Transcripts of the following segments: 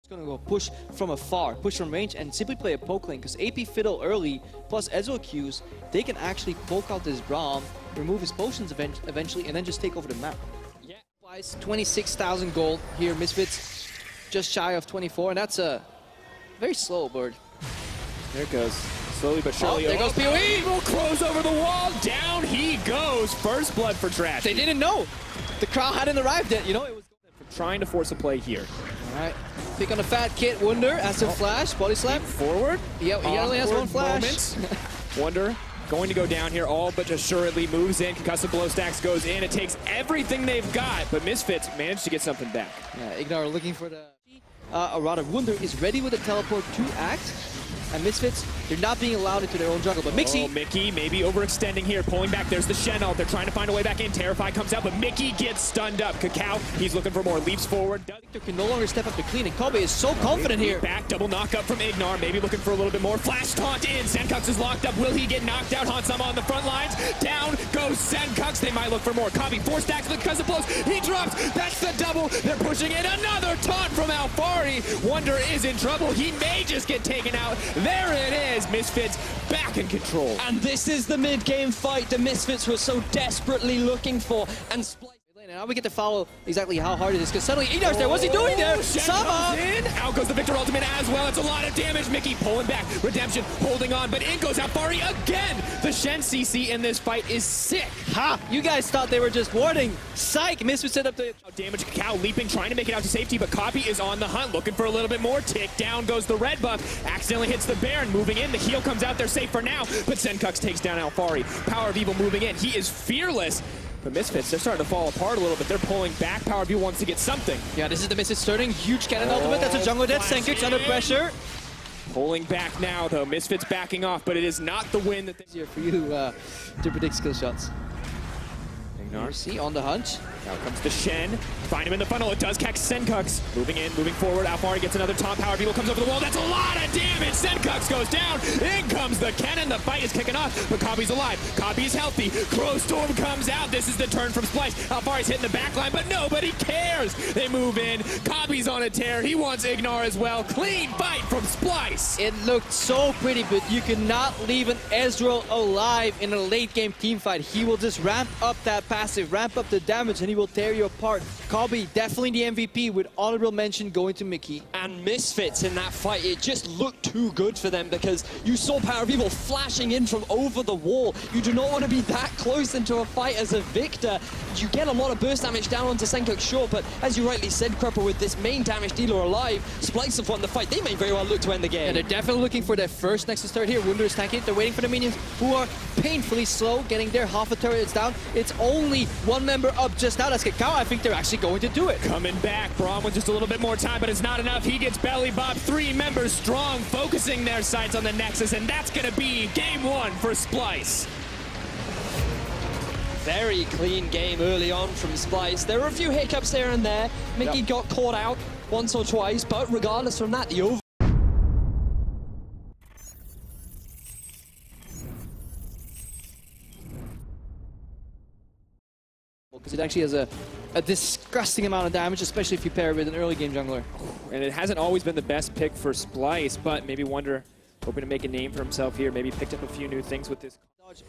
Gonna go push from afar, push from range, and simply play a poke lane, because AP Fiddle early, plus Ezreal Qs, they can actually poke out this Braum, remove his potions eventually, and then just take over the map. Yeah. Splyce, 26,000 gold here, Misfits just shy of 24, and that's a very slow bird. There it goes. Slowly but surely. Oh, there goes PoE! Will close over the wall. Down he goes. First blood for Trash. They didn't know. The crowd hadn't arrived yet. You know, it was trying to force a play here. All right. Pick on the fat kid. Wunder as a flash. Body slam. Forward. Yeah, he only has one flash. Wunder going to go down here, all but assuredly moves in. Concussive blow stacks goes in. It takes everything they've got, but Misfits managed to get something back. Yeah, Ignar looking for the... or rather, Wunder is ready with the teleport to act. And Misfits, they're not being allowed into their own jungle. But Mixi... Oh, Mickey maybe overextending here, pulling back. There's the Shen ult. They're trying to find a way back in. Terrify comes out, but Mickey gets stunned up. Kakao, he's looking for more. Leaps forward. Victor can no longer step up to clean, and Kobe is so confident here. Back, double knock up from Ignar. Maybe looking for a little bit more. Flash taunt in. Senkux is locked up. Will he get knocked out? Hansama on the front lines. Down goes Senkux. They might look for more. Kobe, 4 stacks because of blows. He drops. That's the double. They're pushing in. Another taunt from Alfari. Wunder is in trouble. He may just get taken out. There it is. Misfits back in control. And this is the mid-game fight the Misfits were so desperately looking for. And Splyce. Now we get to follow exactly how hard it is, because suddenly Ignar's there. What's he doing there? Sama! Out goes the Victor ultimate as well. It's a lot of damage. Mickey pulling back. Redemption holding on, but in goes Alfari again. The Shen CC in this fight is sick. Ha! You guys thought they were just warding. Psych! Misfits set up the... Damage. Kakao leaping, trying to make it out to safety, but Copy is on the hunt, looking for a little bit more. Tick down goes the red buff. Accidentally hits the Baron. Moving in. The heal comes out. They're safe for now, but Senkux takes down Alfari. Power of Evil moving in. He is fearless. But Misfits, they're starting to fall apart a little bit. They're pulling back. Power View wants to get something. Yeah, this is the Misfits turning. Huge cannon ultimate. That's a jungle death. Senkux under pressure. Pulling back now, though. Misfits backing off, but it is not the win that easier for you to predict skill shots. Ignar. See, on the hunt. Now comes the Shen. Find him in the funnel. It does catch Senkux. Moving in, moving forward. Alfari gets another taunt. Power Evil comes over the wall. That's a lot of damage. Senkux goes down. In comes the cannon. The fight is kicking off, but Copy's alive. Copy's healthy. Crow Storm comes out. This is the turn from Splyce. Alfari's hitting the back line, but nobody cares. They move in. Copy's on a tear. He wants Ignar as well. Clean fight from Splyce. It looked so pretty, but you cannot leave an Ezreal alive in a late game team fight. He will just ramp up that passive, ramp up the damage, and he will tear you apart. Kobe, definitely the MVP, with honorable mention going to Mickey. And Misfits in that fight, it just looked too good for them, because you saw Power of Evil flashing in from over the wall. You do not want to be that close into a fight as a Victor. You get a lot of burst damage down onto Senkux, sure, but as you rightly said, Crupper, with this main damage dealer alive, Splyce have won the fight. They may very well look to end the game. Yeah, they're definitely looking for their first Nexus turret here. Wunder is tanking it. They're waiting for the minions, who are painfully slow, getting their half a turret. It's down. It's only one member up just now. That's Kakao. I think they're actually going to do it. Coming back. Braum with just a little bit more time, but it's not enough. He gets belly bopped. 3 members strong, focusing their sights on the Nexus, and that's going to be game 1 for Splyce. Very clean game early on from Splyce. There were a few hiccups here and there. Mickey got caught out once or twice, but regardless from that, the over... Because it actually has a disgusting amount of damage, especially if you pair it with an early game jungler. And it hasn't always been the best pick for Splyce, but maybe Wunder hoping to make a name for himself here. Maybe picked up a few new things with this.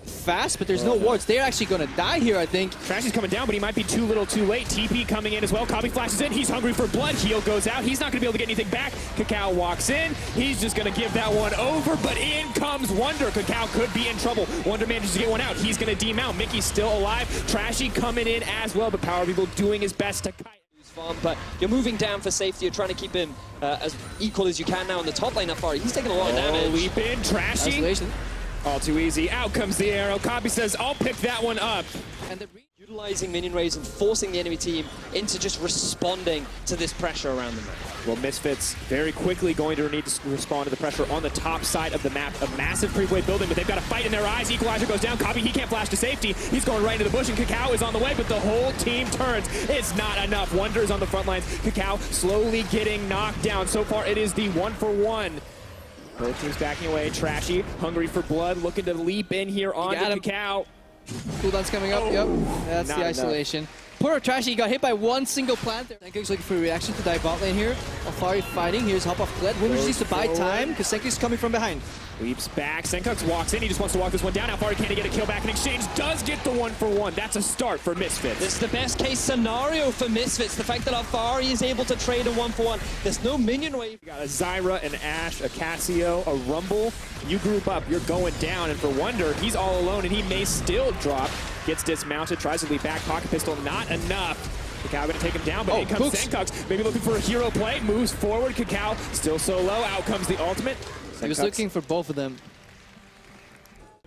Fast, but there's no wards. They're actually going to die here, I think. Trashy's coming down, but he might be too little too late. TP coming in as well. Copy flashes in. He's hungry for blood. Heal goes out. He's not going to be able to get anything back. Kakao walks in. He's just going to give that one over, but in comes Wunder. Kakao could be in trouble. Wunder manages to get one out. He's going to demount. Mickey's still alive. Trashy coming in as well, but Power of Evil doing his best to kite. But you're moving down for safety. You're trying to keep him as equal as you can now in the top lane. Alfari, he's taking a lot of damage. Leap in. Trashy. Isolation. All too easy. Out comes the arrow. Copy says, I'll pick that one up. And utilizing minion rays and forcing the enemy team into just responding to this pressure around the map. Well, Misfits very quickly going to need to respond to the pressure on the top side of the map. A massive three-way building, but they've got a fight in their eyes. Equalizer goes down. Copy, he can't flash to safety. He's going right into the bush, and Kakao is on the way, but the whole team turns. It's not enough. Wunder is on the front lines. Kakao slowly getting knocked down. So far, it is the 1-for-1. Both teams backing away. Trashy, hungry for blood, looking to leap in here on Kakao. Cooldown's coming up, yep. That's the isolation. Poor Trashy got hit by one single plant there. Senkuk's looking for a reaction to dive bot lane here. Alfari fighting. Here's hop off Gled. Winners needs to buy time because Senkuk's coming from behind. Leaps back. Senkuk's walks in. He just wants to walk this one down. Alfari can't get a kill back in exchange. Does get the 1-for-1. That's a start for Misfits. This is the best case scenario for Misfits. The fact that Alfari is able to trade a 1-for-1. There's no minion wave. You got a Zyra, an Ashe, a Cassio, a Rumble. You group up, you're going down. And for Wonder, he's all alone and he may still drop. Gets dismounted, tries to leap back. Pocket pistol, not enough. Kakao gonna take him down, but in comes Senkuk's. Maybe looking for a hero play. Moves forward. Kakao still so low. Out comes the ultimate. He was looking for both of them.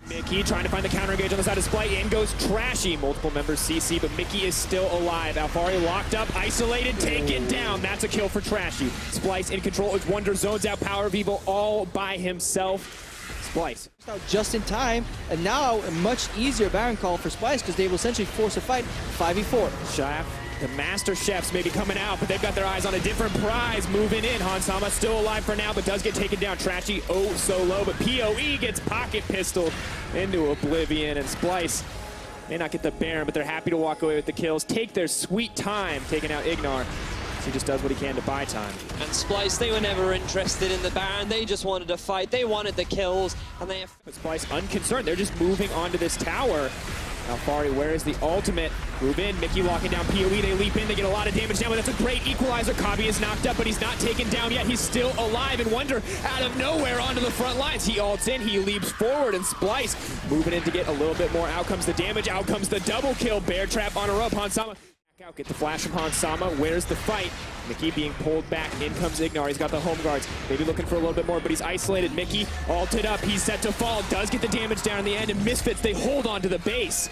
Mickey trying to find the counter engage on the side of Splyce. In goes Trashy. Multiple members CC, but Mickey is still alive. Alfari locked up, isolated, taken down. That's a kill for Trashy. Splyce in control as Wonder zones out Power of Evil all by himself. Splyce. Just in time, and now a much easier Baron call for Splyce because they will essentially force a fight 5v4. Chef, the Master Chefs may be coming out, but they've got their eyes on a different prize moving in. Hansama still alive for now, but does get taken down. Trashy, oh so low, but PoE gets pocket pistoled into oblivion, and Splyce may not get the Baron, but they're happy to walk away with the kills. Take their sweet time taking out Ignar. He just does what he can to buy time. And Splyce, they were never interested in the Baron. They just wanted to fight. They wanted the kills, and they have... But Splyce unconcerned. They're just moving onto this tower. Alfari, where is the ultimate? Move in. Mickey locking down PoE. They leap in. They get a lot of damage down, but that's a great equalizer. Kabi is knocked up, but he's not taken down yet. He's still alive. And Wonder out of nowhere onto the front lines. He ults in. He leaps forward, and Splyce moving in to get a little bit more. Out comes the damage. Out comes the double kill. Bear trap on a rope. Hansama. Out, get the flash from Hansama. Where's the fight? Mickey being pulled back. In comes Ignar. He's got the home guards. Maybe looking for a little bit more, but he's isolated. Mickey ulted up. He's set to fall. Does get the damage down in the end, and Misfits, they hold on to the base.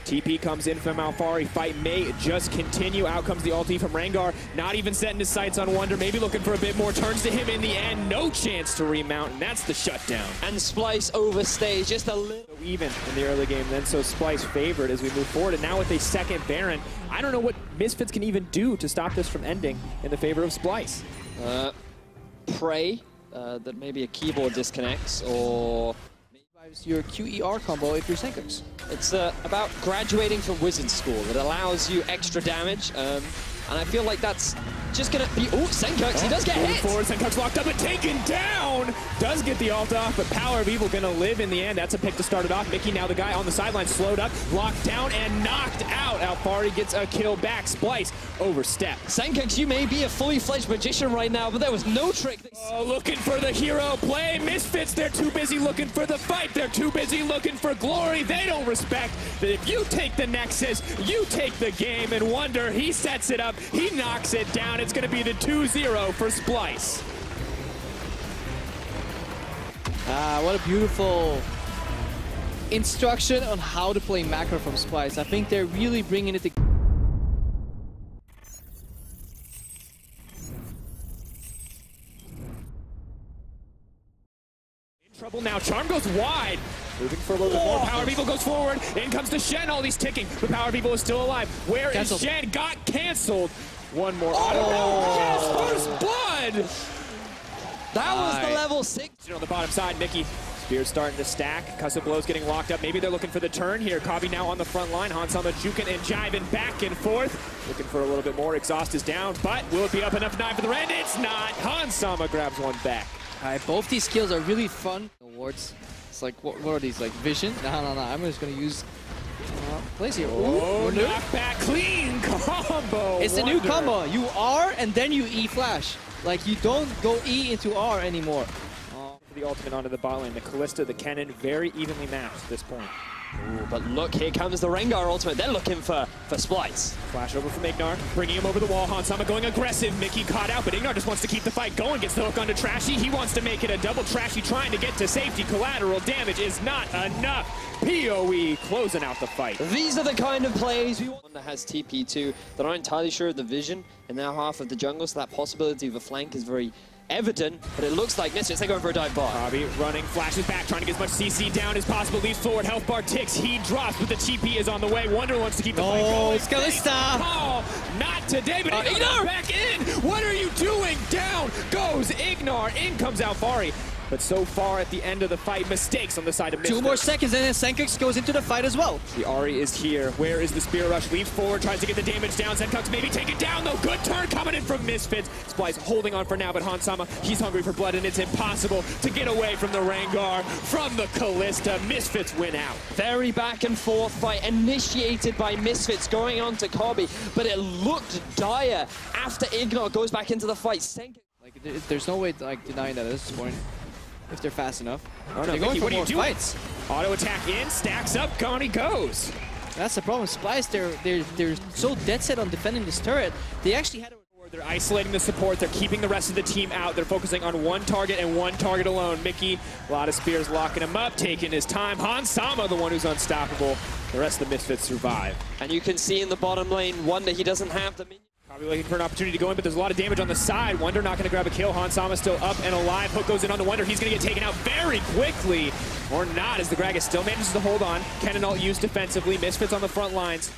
TP comes in from Alfari. Fight may just continue. Out comes the ulti from Rengar. Not even setting his sights on Wonder. Maybe looking for a bit more. Turns to him in the end. No chance to remount, and that's the shutdown. And Splyce overstays just a little. Even in the early game then, so Splyce favored as we move forward. And now with a second Baron, I don't know what Misfits can even do to stop this from ending in the favor of Splyce. Pray that maybe a keyboard disconnects, or... your QER combo if you're Senkuk's. It's about graduating from wizard school. It allows you extra damage, and I feel like that's just gonna be... Oh, Senkuk's, he does get hit! Forward, Senkuk's locked up and taken down! Does get the ult off, but Power of Evil gonna live in the end. That's a pick to start it off. Mickey now the guy on the sideline, slowed up, locked down, and knocked out. Alfari gets a kill back. Splyce overstep. Senkuk's, you may be a fully fledged magician right now, but there was no trick. Oh, looking for the hero play. Misfits, they're too busy looking for the fight. They're too busy looking for glory. They don't respect that if you take the Nexus, you take the game. And Wonder, he sets it up. He knocks it down. It's going to be the 2-0 for Splyce. What a beautiful instruction on how to play macro from Splyce. I think they're really bringing it to... Trouble now. Charm goes wide. Moving for a little bit more. Power of Evil goes forward. In comes the Shen. All these ticking. But Power of Evil is still alive. Where is Shen? Got canceled. One more. Yes, first blood. That was the level 6. On the bottom side, Mickey. Spear's starting to stack. KazaLoLLCShighlights getting locked up. Maybe they're looking for the turn here. Kabi now on the front line. Hansama juking and jiving back and forth. Looking for a little bit more. Exhaust is down, but will it be up enough 9 for the end? It's not. Hansama grabs one back. Alright, both these skills are really fun. Awards. It's like, what are these, like vision? No. I'm just gonna use plays here. Oh, knock back, clean combo. It's a new combo. You R and then you E flash. Like, you don't go E into R anymore. The ultimate onto the bot lane. The Kalista, the Kennen, very evenly matched at this point. Ooh, but look, here comes the Rengar ultimate. They're looking for Splyce. Flash over from Ignar, bringing him over the wall. Hansama going aggressive. Mickey caught out, but Ignar just wants to keep the fight going. Gets the hook onto Trashy. He wants to make it a double. Trashy trying to get to safety. Collateral damage is not enough. PoE closing out the fight. These are the kind of plays we want. One that has TP2. They're not entirely sure of the vision in their half of the jungle, so that possibility of a flank is very evident, but it looks like Misfits, they're going for a dive bar. Kabi running, flashes back, trying to get as much CC down as possible, leaps forward, health bar ticks, he drops, but the TP is on the way. Wonder wants to keep the fight going. It's Kalista! Oh, not today, but Ignar back in! What are you doing? Down goes Ignar, in comes Alfari. But so far at the end of the fight, mistakes on the side of Misfits. 2 more seconds and then Senkux goes into the fight as well. The Ahri is here. Where is the Spear Rush? Leaps forward, tries to get the damage down. Senkux maybe take it down though. Good turn coming in from Misfits. Splyce holding on for now, but Hansama, he's hungry for blood and it's impossible to get away from the Rengar, from the Kalista. Misfits win out. Very back and forth fight initiated by Misfits going on to Kobe, but it looked dire after Ignor goes back into the fight. Like, there's no way like denying that at this point. If they're fast enough. Oh no, they're going for more fights. Auto attack in, stacks up, gone he goes. That's the problem. Splyce, they're so dead set on defending this turret. They actually had a... They're isolating the support, they're keeping the rest of the team out. They're focusing on one target and one target alone. Mickey, a lot of spears locking him up, taking his time. Hansama, the one who's unstoppable. The rest of the Misfits survive. And you can see in the bottom lane, Wonder, he doesn't have the minion. Probably looking for an opportunity to go in, but there's a lot of damage on the side. Wonder not going to grab a kill. Hansama still up and alive. Hook goes in on the Wonder. He's going to get taken out very quickly. Or not, as the Gragas still manages to hold on. Cannon ult used defensively. Misfits on the front lines.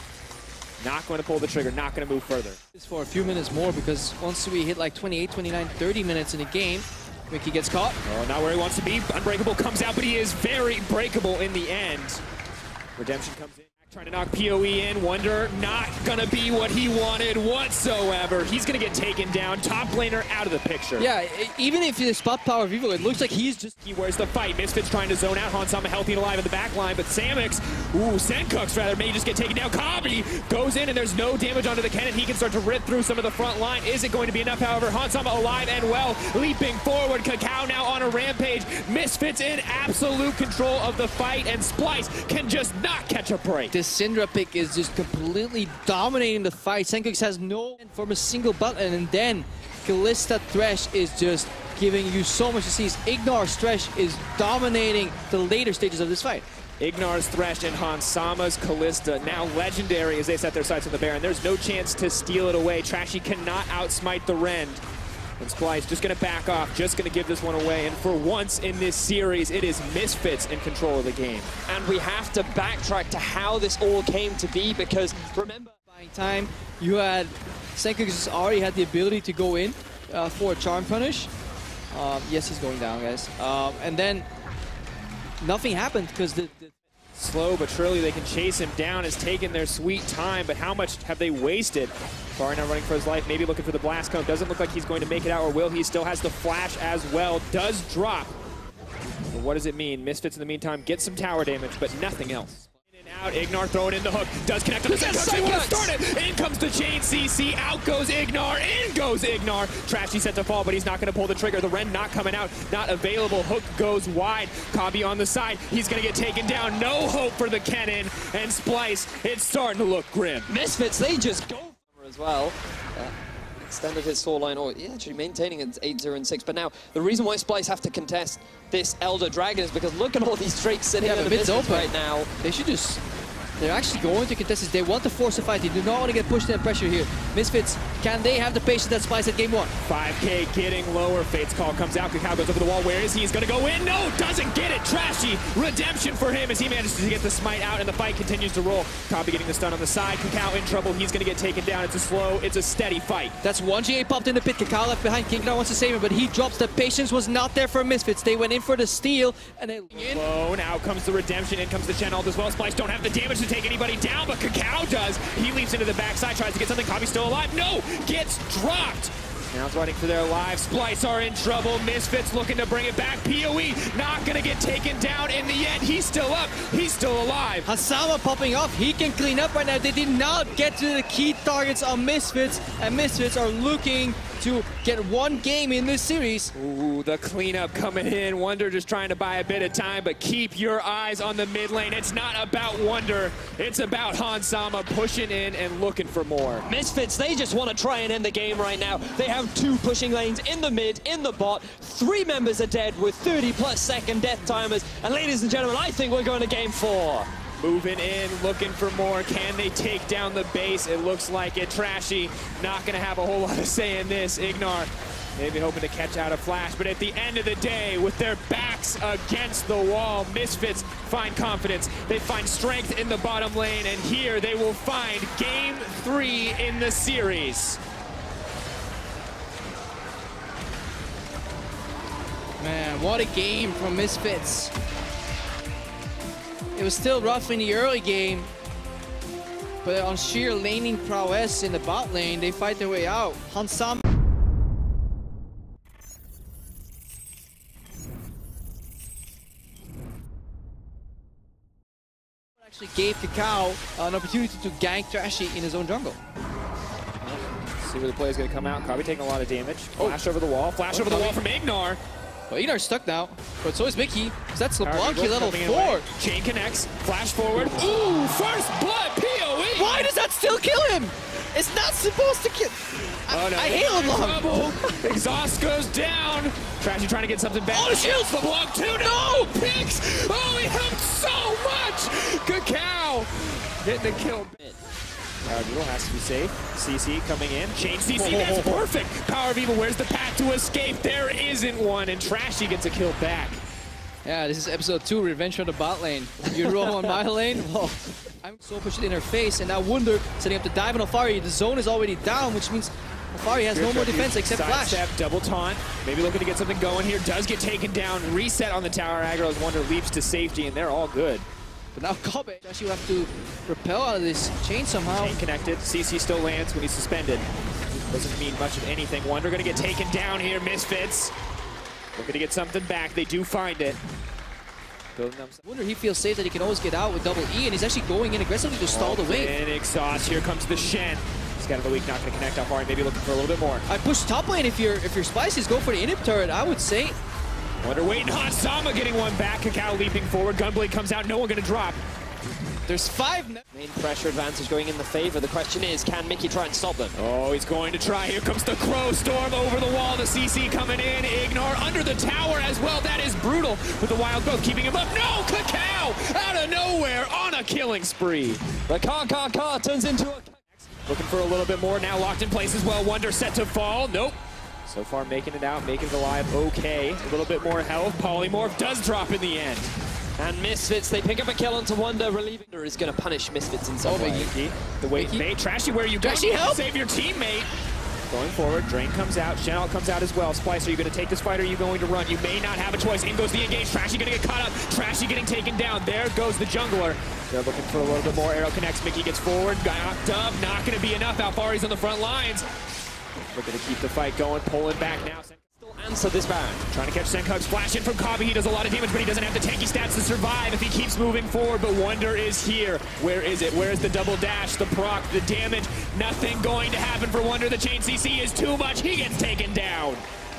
Not going to pull the trigger. Not going to move further. For a few minutes more, because once we hit like 28, 29, 30 minutes in the game, Mickey gets caught. Oh, not where he wants to be. Unbreakable comes out, but he is very breakable in the end. Redemption comes in. Trying to knock PoE in. Wonder not going to be what he wanted whatsoever. He's going to get taken down. Top laner out of the picture. Yeah, even if you spot power Vivo, it looks like he's just... He wears the fight. Misfits trying to zone out. Hansama healthy and alive in the back line, but Samix, Senkux rather, may just get taken down. Kabi goes in and there's no damage onto the cannon. He can start to rip through some of the front line. Is it going to be enough, however? Hansama alive and well, leaping forward. Kakao now on a rampage. Misfits in absolute control of the fight, and Splyce can just not catch a break. This Syndra pick is just completely dominating the fight. Senkux has no end from a single button, and then Kalista Thresh is just giving you so much to seize. Ignor's Thresh is dominating the later stages of this fight. Ignar's Thresh and Hansama's Kalista, now legendary as they set their sights on the Baron. There's no chance to steal it away. Trashy cannot outsmite the Rend. And Splyce just going to back off, just going to give this one away. And for once in this series, it is Misfits in control of the game. And we have to backtrack to how this all came to be, because remember... By time, you had... Senkux already had the ability to go in for a Charm Punish. Yes, he's going down, guys. And then nothing happened because the... Slow but surely they can chase him down. Has taken their sweet time, but how much have they wasted? Far now running for his life, maybe looking for the blast cone. Doesn't look like he's going to make it out, or will he? Still has the flash as well. Does drop. But what does it mean? Misfits in the meantime get some tower damage, but nothing else. In and out, Ignor throwing in the hook. Does connect on the Senkux. They want to start it. In comes the chain CC. Out goes Ignor. In goes Ignor. Trashy set to fall, but he's not going to pull the trigger. The Ren not coming out. Not available. Hook goes wide. Kabi on the side. He's going to get taken down. No hope for the cannon. And Splyce, it's starting to look grim. Misfits, they just go as well. Extended his sword line, or actually maintaining it 8-0 and 6. But now the reason why Splyce have to contest this Elder Dragon is because look at all these Drakes sitting in the mid's open right now. They should just... They're actually going to contest this. They want to force a fight. They do not want to get pushed and pressure here. Misfits, can they have the patience that Splyce at game 1? 5K getting lower. Fate's call comes out. Kakao goes over the wall. Where is he? He's going to go in. No, doesn't get it. Trashy. Redemption for him as he manages to get the smite out, and the fight continues to roll. Kabi getting the stun on the side. Kakao in trouble. He's going to get taken down. It's a slow, it's a steady fight. That's one GA popped in the pit. Kakao left behind. Kingdom wants to save him, but he drops. The patience was not there for Misfits. They went in for the steal, and they in. Slow, out comes the redemption. In comes the Chen ult as well. Splyce don't have the damage to take anybody down, but Kakao does. He leaps into the backside, tries to get something. Kabi's still alive. No! Gets dropped! Now it's running for their lives. Splyce are in trouble. Misfits looking to bring it back. PoE not going to get taken down in the end. He's still up. He's still alive. Hansama popping off. He can clean up right now. They did not get to the key targets on Misfits, and Misfits are looking to get one game in this series. Ooh, the cleanup coming in. Wonder just trying to buy a bit of time, but keep your eyes on the mid lane. It's not about Wonder. It's about Hansama pushing in and looking for more. Misfits, they just want to try and end the game right now. They have 2 pushing lanes in the mid, in the bot. 3 members are dead with 30+ second death timers. And ladies and gentlemen, I think we're going to game 4. Moving in, looking for more. Can they take down the base? It looks like it. Trashy not going to have a whole lot of say in this. Ignor maybe hoping to catch out a flash, but at the end of the day, with their backs against the wall, Misfits find confidence. They find strength in the bottom lane, and here they will find game 3 in the series. Man, what a game from Misfits. It was still rough in the early game, but on sheer laning prowess in the bot lane, they fight their way out. Hansam actually gave Kakao an opportunity to gank Trashy in his own jungle. See where the play is going to come out. Kabi taking a lot of damage. Flash over the wall. Flash over the wall from Ignar. Well, Ignar's stuck now, but so is Mickey. That's LeBlanc level 4. Chain connects. Flash forward. Ooh, first blood PoE. Why does that still kill him? It's not supposed to kill. Oh, no. I hate LeBlanc. Exhaust goes down. Trashy trying to get something back. Oh, the shields. LeBlanc 2. No picks. Oh, he helped so much. Kakao getting the kill. Power of Evil has to be safe. CC coming in. Change CC, that's perfect! Power of Evil, where's the path to escape? There isn't one, and Trashy gets a kill back. Yeah, this is episode 2, Revenge from the bot lane. You roll on my lane? Well, I'm so pushed in her face, and now Wunder setting up the dive on Alfari. The zone is already down, which means Alfari has no more defense except Flash. Step, double taunt, maybe looking to get something going here. Does get taken down, reset on the tower aggro as Wunder leaps to safety, and they're all good. But now Kobe actually will have to repel out of this chain somehow. Chain connected. CC still lands when he's suspended. Doesn't mean much of anything. Wunder gonna get taken down here. Misfits looking to get something back. They do find it. Building them. Wunder, he feels safe that he can always get out with double E, and he's actually going in aggressively to stall the wave. And exhaust. Here comes the Shen. He's got the weak, not gonna connect. Alfari maybe looking for a little bit more. I push top lane if your Splyce go for the inhib turret, I would say. Wunder waiting. Hansama getting one back. Kakao leaping forward. Gunblade comes out. No one gonna drop. There's 5. Main pressure advantage going in the favor. The question is, can Mickey try and stop them? Oh, he's going to try. Here comes the Crow Storm over the wall. The CC coming in. Ignar under the tower as well. That is brutal with the wild growth keeping him up. No, Kakao out of nowhere on a killing spree. The car turns into a... Looking for a little bit more. Now locked in place as well. Wunder set to fall. Nope. So far making it out, making it alive okay. A little bit more health. Polymorph does drop in the end. And Misfits, they pick up a kill onto Wunder. Relieving is going to punish Misfits in some way. Mickey, the wait mate. Trashy, where are you going? Help! Save your teammate. Going forward, Drain comes out, Shen comes out as well. Splyce, are you going to take this fight or are you going to run? You may not have a choice. In goes the engage. Trashy going to get caught up. Trashy getting taken down. There goes the jungler. They're looking for a little bit more. Arrow connects. Mickey gets forward. Got knocked up. Not going to be enough. Alfari's on the front lines. Looking to keep the fight going. Pulling back now. Still answer this Baron. Trying to catch Senkuk's flash in from Kabi. He does a lot of damage, but he doesn't have the tanky stats to survive if he keeps moving forward. But Wunder is here. Where is it? Where is the double dash, the proc, the damage? Nothing going to happen for Wunder. The chain CC is too much. He gets taken down.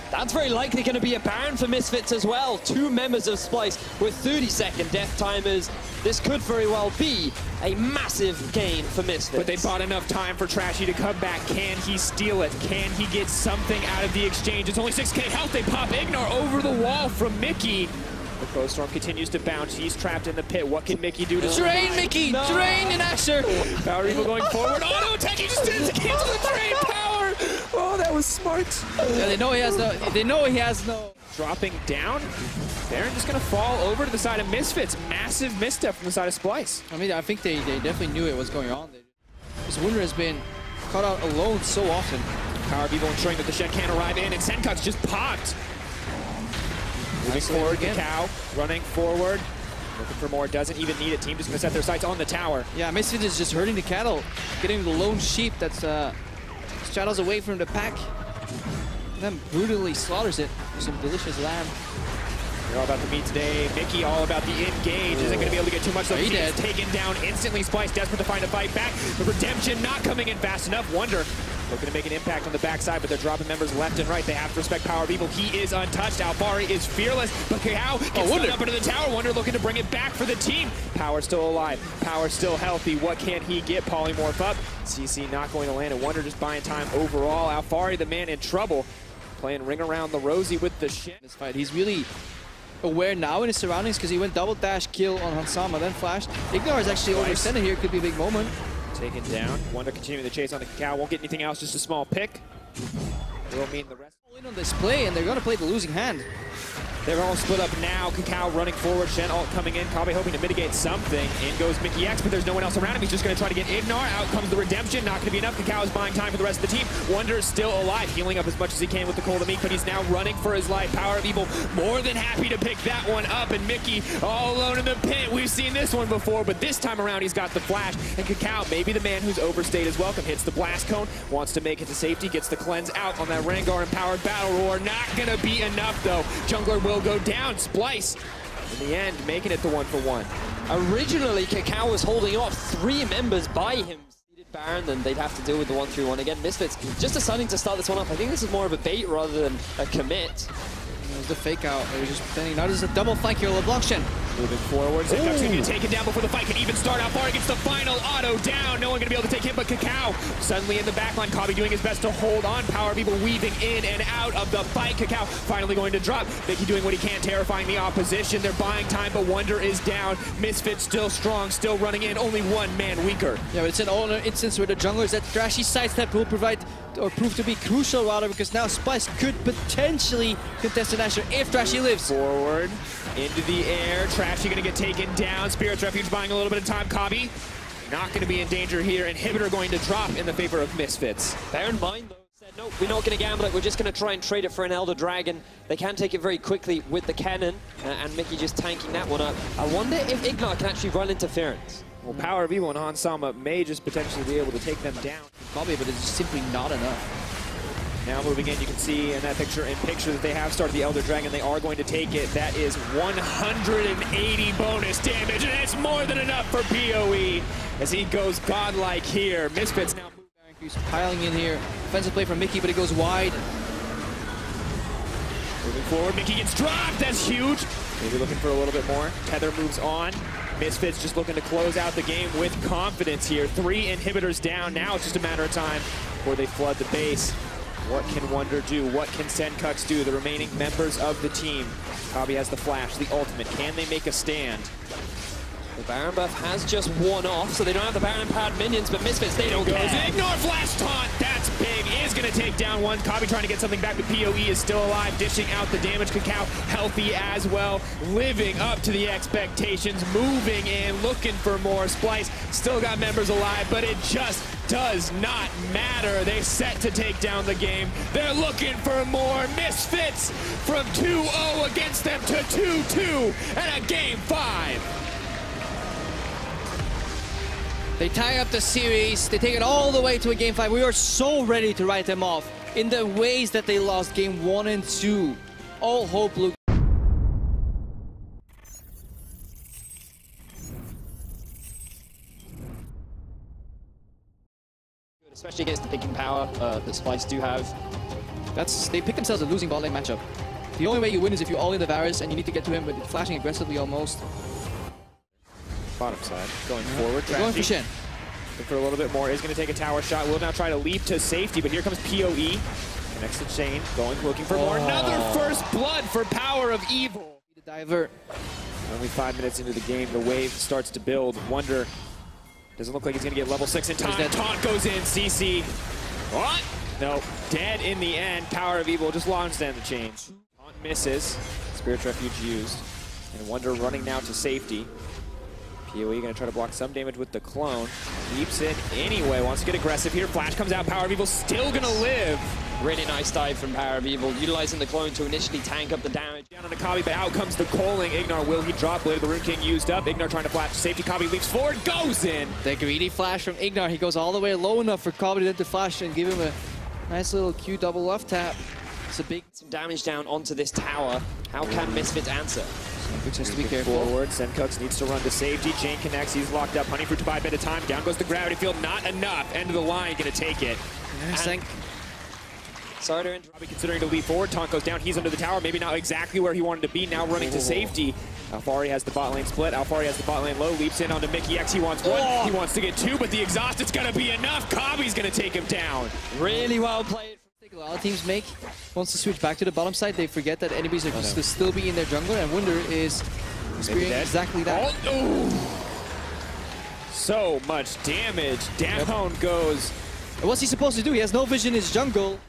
That's very likely going to be a Baron for Misfits as well. 2 members of Splyce with 30-second death timers. This could very well be a massive gain for Misfits. But they bought enough time for Trashy to come back. Can he steal it? Can he get something out of the exchange? It's only 6k health. They pop Ignar over the wall from Mickey. The Crow Storm continues to bounce. He's trapped in the pit. What can Mickey do to Drain, Mickey! No. Drain and Asher! Power Evil going forward. Auto attack! He just did it to cancel the drain power! Oh, that was smart. Yeah, they know he has no... They know he has no... Dropping down. Baron just going to fall over to the side of Misfits. Massive misstep from the side of Splyce. I mean, I think they definitely knew it was going on. This Wunder has been caught out alone so often. Power of Evil ensuring that the Shen can't arrive in, and Senkuk's just popped. Moving forward, Kakao running forward. Looking for more, doesn't even need it. Team just going to set their sights on the tower. Yeah, Misfits is just hurting the cattle. Getting the lone sheep that's straddles away from the pack. And then brutally slaughters it for some delicious lamb. They're all about the meat today. Mickey all about the engage. Isn't going to be able to get too much. So he gets taken down instantly. Splyce desperate to find a fight back. The redemption not coming in fast enough. Wunder looking to make an impact on the backside, but they're dropping members left and right. They have to respect Power of Evil. He is untouched. Alfari is fearless, but Kakao gets thrown up into the tower. Wunder looking to bring it back for the team. Power still alive. Power still healthy. What can he get? Polymorph up. CC not going to land, and Wunder just buying time overall. Alfari, the man in trouble, playing ring around the rosy with the shit. This fight, he's really aware now in his surroundings because he went double dash kill on Hansama, then flashed. Ignar is actually overextended here. Could be a big moment. Taken down. Wunder continuing the chase on the Kakao. Won't get anything else, just a small pick. Will mean the rest. All in on this play, and they're going to play the losing hand. They're all split up now. Kakao running forward, Shen ult coming in, Kabe hoping to mitigate something. In goes Mickey X, but there's no one else around him. He's just going to try to get Ignar. Out comes the redemption. Not going to be enough. Kakao is buying time for the rest of the team. Wonder is still alive, healing up as much as he can with the Cold of Meat, but he's now running for his life. Power of Evil more than happy to pick that one up, and Mickey all alone in the pit. We've seen this one before, but this time around he's got the flash, and Kakao, maybe the man who's overstayed his welcome, hits the blast cone, wants to make it to safety, gets the cleanse out on that Rengar-empowered Battle Roar. Not going to be enough, though. Jungler will go down. Splyce, in the end, making it the 1-for-1. Originally, Kakao was holding off 3 members by him. Baron, then they'd have to deal with the 1-3-1 again. Misfits just deciding to start this one off. I think this is more of a bait rather than a commit. There's the fake out. They're just pretending. Now there's a double flank here. LeBlanc Shen. Moving forward. Zenduck's going to get taken down before the fight can even start. Out far against the final auto down. No one going to be able to take him but Kakao. Suddenly in the backline, Kabe doing his best to hold on. Power of Evil weaving in and out of the fight. Kakao finally going to drop. Mickey doing what he can, terrifying the opposition. They're buying time, but Wonder is down. Misfits still strong, still running in. Only one man weaker. Yeah, but it's an instance where the junglers that Thrashy sidestep will provide or prove to be crucial rather, because now Splyce could potentially contest an Asher if Thrashy lives. Forward, into the air. Trashy going to get taken down. Spirit's Refuge buying a little bit of time. Kabe not going to be in danger here. Inhibitor going to drop in the favor of Misfits. Bear in mind, though, said, no, we're not going to gamble it. We're just going to try and trade it for an Elder Dragon. They can take it very quickly with the cannon, and Mickey just tanking that one up. I wonder if Ignar can actually run interference. Well, Power of Evil and Han Sama may just potentially be able to take them down. Probably, but it's simply not enough. Now moving in, you can see in that picture that they have started the Elder Dragon. They are going to take it. That is 180 bonus damage, and it's more than enough for PoE as he goes godlike here. Misfits now he's piling in here. Offensive play from Mickey, but it goes wide. Moving forward, Mickey gets dropped. That's huge. Maybe looking for a little bit more. Tether moves on. Misfits just looking to close out the game with confidence here. 3 inhibitors down. Now it's just a matter of time before they flood the base. What can Wonder do? What can Senkux do? The remaining members of the team. Kabe has the flash, the ultimate. Can they make a stand? The Baron buff has just worn off, so they don't have the Baron powered minions, but Misfits, they don't care. Ignore flash taunt. That's big. Is going to take down one. Kabe trying to get something back, but PoE is still alive, dishing out the damage. Kakao healthy as well, living up to the expectations, moving in, looking for more. Splyce still got members alive, but it just does not matter. They're set to take down the game. They're looking for more. Misfits from 2-0 against them to 2-2 and a game 5. They tie up the series. They take it all the way to a game 5. We are so ready to write them off in the ways that they lost game 1 and 2. All hope looked. Especially against the picking power that Splyce do have. They pick themselves a losing bot lane matchup. The only way you win is if you all in the Varus and you need to get to him with flashing aggressively almost. Bottom side, going forward. They're going for Shen. For a little bit more, is going to take a tower shot. Will now try to leap to safety, but here comes PoE. Connects to Shane, looking for more. Another first blood for Power of Evil. The divert. Only 5 minutes into the game, the wave starts to build. Wonder doesn't look like he's going to get level 6 in time. Taunt goes in, CC. What? No, dead in the end. Power of Evil just launched down the chains. Taunt misses. Spirit Refuge used. And Wonder running now to safety. PoE going to try to block some damage with the clone. Leaps in anyway, wants to get aggressive here. Flash comes out, Power of Evil still going to live. Really nice dive from Power of Evil, utilizing the clone to initially tank up the damage. Down on the Kabe, but out comes the calling. Ignar, will he drop? Blade of the Rune King used up. Ignar trying to flash to safety. Kabe leaps forward, goes in. The greedy flash from Ignar. He goes all the way low enough for Kabe to flash and give him a nice little Q double left tap. It's a big... Some damage down onto this tower. How can Misfits answer? Which has to be careful. Forward, Senkux needs to run to safety. Jane connects, he's locked up. Honeyfruit to buy a bit of time. Down goes the gravity field, not enough. End of the line, gonna take it. Sorry to interrupt. Probably considering to leap forward. Taunt goes down, he's under the tower. Maybe not exactly where he wanted to be. Now running to safety. Alfari has the bot lane split. Alfari has the bot lane low. Leaps in onto Mickey X. He wants one. He wants to get 2, but the exhaust, it's gonna be enough. Kabe's gonna take him down. Really well played. A lot of teams make, once to switch back to the bottom side, they forget that enemies are just to still be in their jungler, and Wonder is experiencing exactly that. So much damage. Down goes. And what's he supposed to do? He has no vision in his jungle.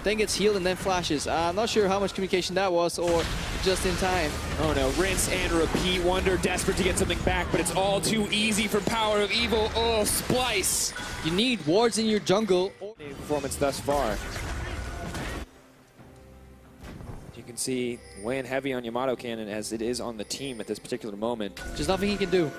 then gets healed and then flashes. I'm not sure how much communication that was or just in time. Oh no, rinse and repeat. Wonder desperate to get something back, but it's all too easy for Power of Evil. Oh, Splyce. You need wards in your jungle. Performance thus far. You can see weighing heavy on Yamato Cannon as it is on the team at this particular moment. Just nothing he can do.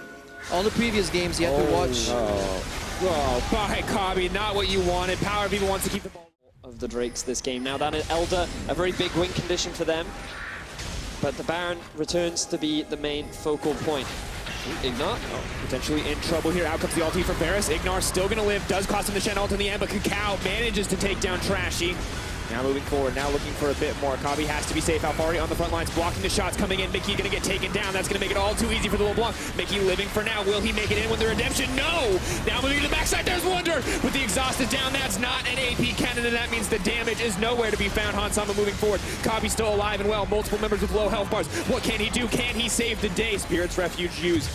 All the previous games, you have to watch. Oh, by Kabi, not what you wanted. Power of Evil wants to keep the ball. Of the Drakes this game. Now that is Elder, a very big win condition for them. But the Baron returns to be the main focal point. Ignar Potentially in trouble here. Out comes the ulti from Varus. Ignar still going to live. Does cost him the Shen ult in the end, but Kakao manages to take down Trashy. Now moving forward, now looking for a bit more. Kabi has to be safe. Alfari on the front lines, blocking the shots coming in. Mickey going to get taken down. That's going to make it all too easy for the LeBlanc. Mickey living for now. Will he make it in with the redemption? No! Now moving to the backside, there's Wonder! With the exhaust is down, that's not an AP cannon, and that means the damage is nowhere to be found. Hansama moving forward. Kabi still alive and well. Multiple members with low health bars. What can he do? Can he save the day? Spirit's Refuge used.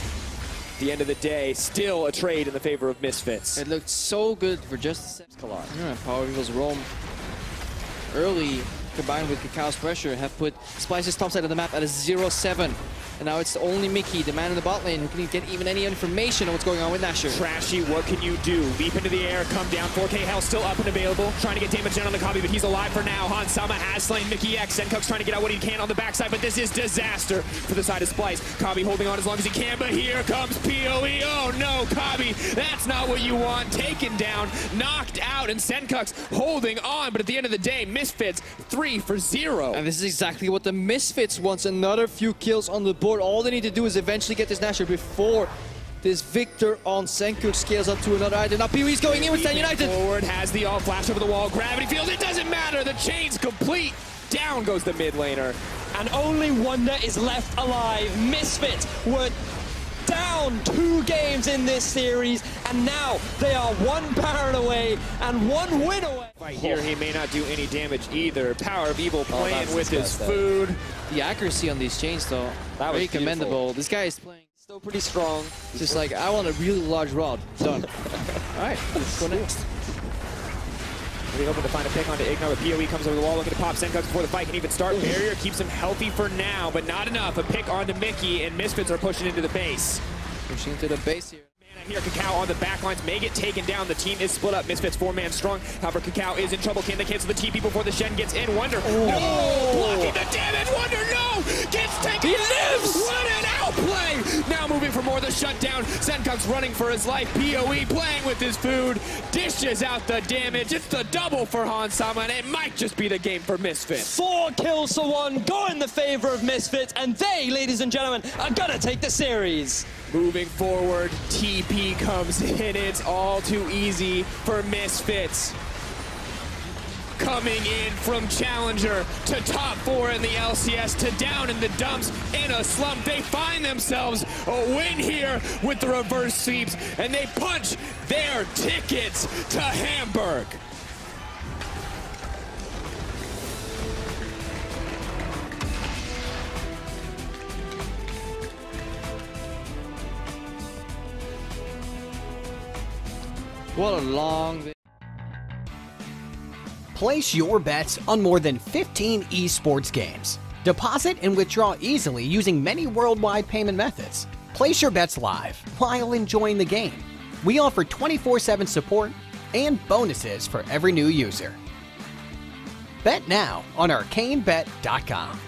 At the end of the day, still a trade in the favor of Misfits. It looked so good for just a collide. Yeah, Power of Evil's roam early, combined with Kakao's pressure, have put Splyce's top side of the map at a 0-7. And now it's only Mickey, the man in the bot lane, who can get even any information on what's going on with Nashor. Trashy, what can you do? Leap into the air, come down, 4K health still up and available. Trying to get damage down on the Kabi, but he's alive for now. Hansama has slain Mickey X. Senkuk's trying to get out what he can on the backside, but this is disaster for the side of Splyce. Kabi holding on as long as he can, but here comes PoE. Oh no, Kabi, that's not what you want. Taken down, knocked out, and Senkuk's holding on, but at the end of the day, Misfits 3 for 0. And this is exactly what the Misfits wants. Another few kills on the board. All they need to do is eventually get this Nashor before this Victor on Senkuk scales up to another item. Now PoE's going in with Stan United. Forward, has the all flash over the wall. Gravity field, it doesn't matter. The chain's complete. Down goes the mid laner. and only Wonder is left alive. Misfits were down 2 games in this series, and now they are 1 Baron away and 1 win away. Right here, he may not do any damage either. Power of Evil playing with his food. The accuracy on these chains, though, that very was commendable. This guy is playing still pretty strong. Just like, I want a really large rod. Done. All right, let's go next. Really hoping to find a pick onto Ignar, but PoE comes over the wall looking to pop Senkuk's before the fight can even start. Barrier keeps him healthy for now, but not enough. A pick onto Mickey, and Misfits are pushing into the base. Pushing into the base here. Here, Kakao on the backlines may get taken down. The team is split up. Misfits 4-man strong. However, Kakao is in trouble. Can they cancel the TP before the Shen gets in? Wonder. No! Blocking the damage. Wonder, no! Gets taken. He lives! What an outplay! Now moving for more. The shutdown. Senkuk's running for his life. PoE playing with his food. Dishes out the damage. It's the double for Hansama, and it might just be the game for Misfits. 4 kills to 1 go in the favor of Misfits, and they, ladies and gentlemen, are gonna take the series. Moving forward, TP comes in. It's all too easy for Misfits. Coming in from Challenger to top 4 in the LCS to down in the dumps in a slump. They find themselves a win here with the reverse sweeps, and they punch their tickets to Hamburg. What a long... Place your bets on more than 15 esports games. Deposit and withdraw easily using many worldwide payment methods. Place your bets live while enjoying the game. We offer 24/7 support and bonuses for every new user. Bet now on ArcaneBet.com.